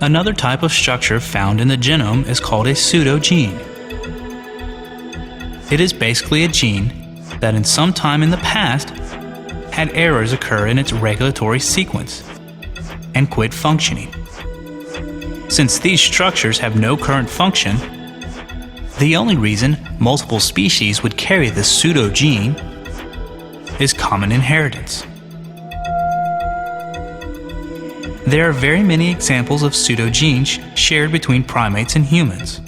Another type of structure found in the genome is called a pseudogene. It is basically a gene that in some time in the past had errors occur in its regulatory sequence and quit functioning. Since these structures have no current function, the only reason multiple species would carry this pseudogene is common inheritance. There are very many examples of pseudogenes shared between primates and humans.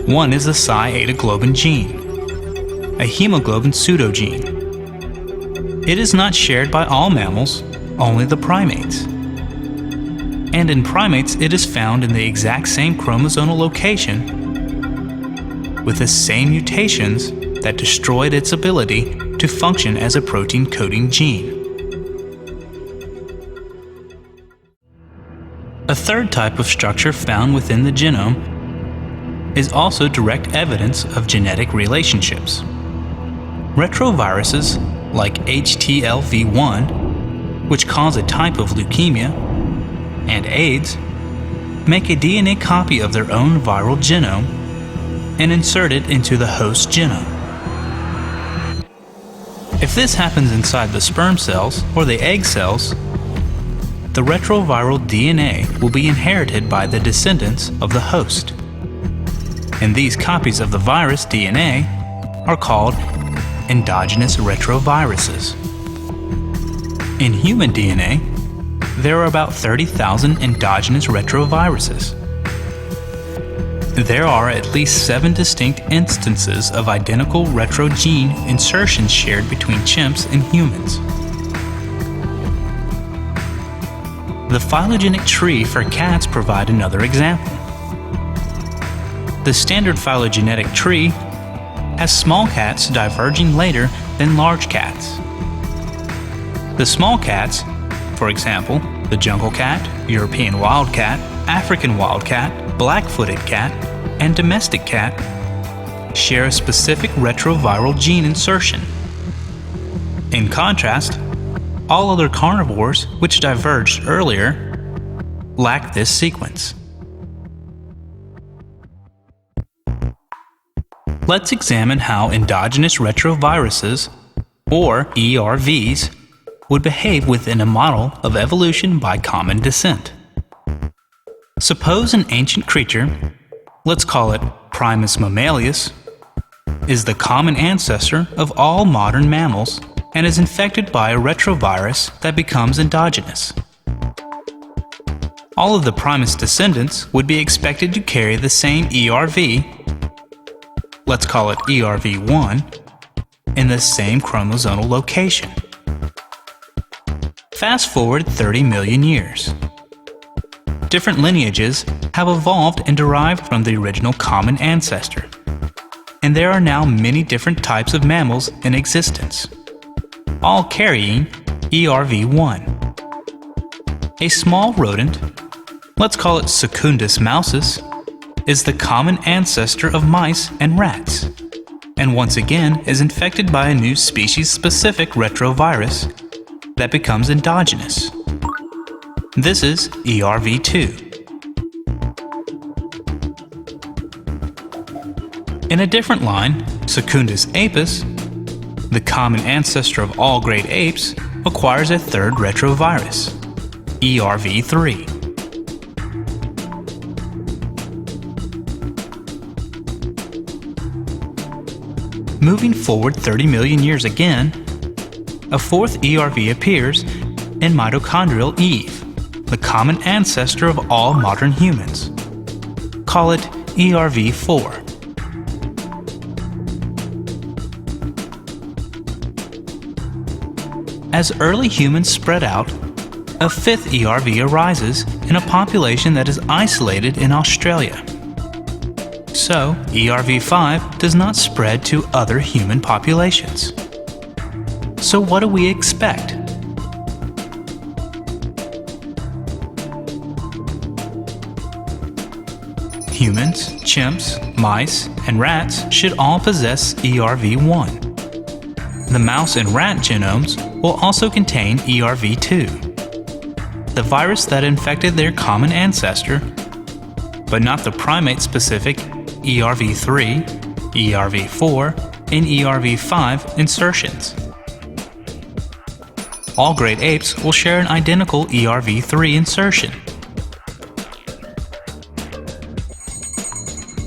One is the ʻthē-ā-rē gene, a hemoglobin pseudogene. It is not shared by all mammals, only the primates. And in primates, it is found in the exact same chromosomal location with the same mutations that destroyed its ability to function as a protein-coding gene. A third type of structure found within the genome is also direct evidence of genetic relationships. Retroviruses like HTLV1, which cause a type of leukemia, and AIDS, make a DNA copy of their own viral genome and insert it into the host genome. If this happens inside the sperm cells or the egg cells, the retroviral DNA will be inherited by the descendants of the host. And these copies of the virus DNA are called endogenous retroviruses. In human DNA, there are about 30,000 endogenous retroviruses. There are at least 7 distinct instances of identical retrogene insertions shared between chimps and humans. The phylogenetic tree for cats provide another example. The standard phylogenetic tree has small cats diverging later than large cats. The small cats, for example, the jungle cat, European wildcat, African wildcat, black-footed cat, and domestic cat, share a specific retroviral gene insertion. In contrast, all other carnivores which diverged earlier lack this sequence. Let's examine how endogenous retroviruses, or ERVs, would behave within a model of evolution by common descent. Suppose an ancient creature, let's call it Primus mammalius, is the common ancestor of all modern mammals and is infected by a retrovirus that becomes endogenous. All of the Primus descendants would be expected to carry the same ERV, let's call it ERV1, in the same chromosomal location. Fast forward 30 million years. Different lineages have evolved and derived from the original common ancestor, and there are now many different types of mammals in existence, all carrying ERV1. A small rodent, let's call it Secundus mousus, is the common ancestor of mice and rats, and once again is infected by a new species-specific retrovirus that becomes endogenous. This is ERV2. In a different line, Secundus apus, the common ancestor of all great apes, acquires a third retrovirus, ERV3. Moving forward 30 million years again, a fourth ERV appears in mitochondrial Eve, the common ancestor of all modern humans. Call it ERV4. As early humans spread out, a fifth ERV arises in a population that is isolated in Australia. So, ERV5 does not spread to other human populations. So what do we expect? Humans, chimps, mice, and rats should all possess ERV1. The mouse and rat genomes will also contain ERV2. the virus that infected their common ancestor, but not the primate-specific ERV3, ERV4, and ERV5 insertions. All great apes will share an identical ERV3 insertion.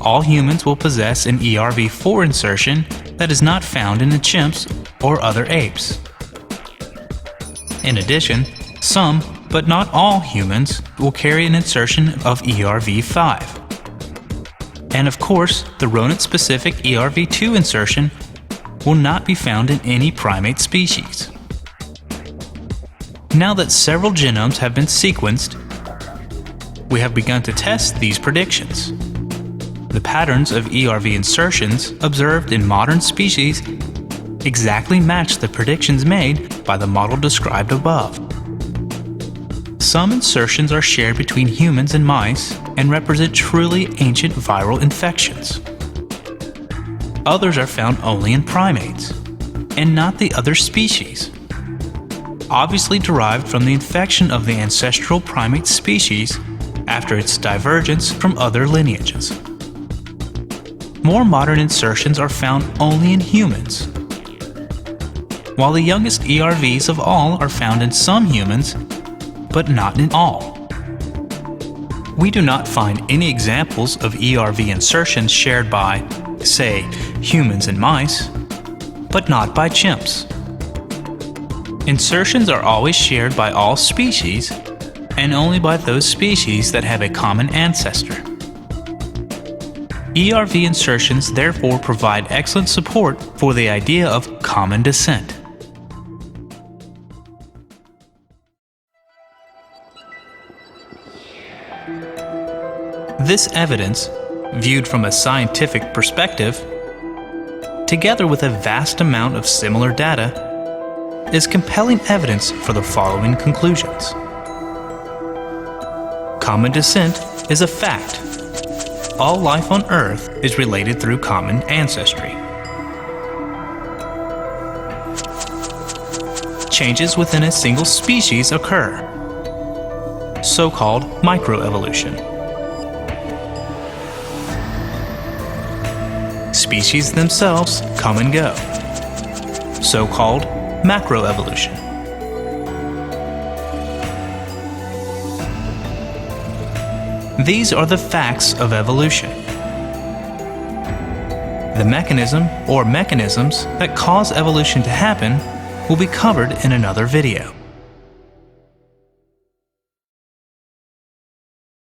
All humans will possess an ERV4 insertion that is not found in the chimps or other apes. In addition, some, but not all humans, will carry an insertion of ERV5. And of course, the rodent-specific ERV2 insertion will not be found in any primate species. Now that several genomes have been sequenced, we have begun to test these predictions. The patterns of ERV insertions observed in modern species exactly match the predictions made by the model described above. Some insertions are shared between humans and mice and represent truly ancient viral infections. Others are found only in primates, and not the other species, obviously derived from the infection of the ancestral primate species after its divergence from other lineages. More modern insertions are found only in humans, while the youngest ERVs of all are found in some humans, but not in all. We do not find any examples of ERV insertions shared by, say, humans and mice, but not by chimps. Insertions are always shared by all species, and only by those species that have a common ancestor. ERV insertions therefore provide excellent support for the idea of common descent. This evidence, viewed from a scientific perspective, together with a vast amount of similar data, is compelling evidence for the following conclusions. Common descent is a fact. All life on Earth is related through common ancestry. Changes within a single species occur, so-called microevolution. Species themselves come and go, so-called macroevolution. These are the facts of evolution. The mechanism or mechanisms that cause evolution to happen will be covered in another video.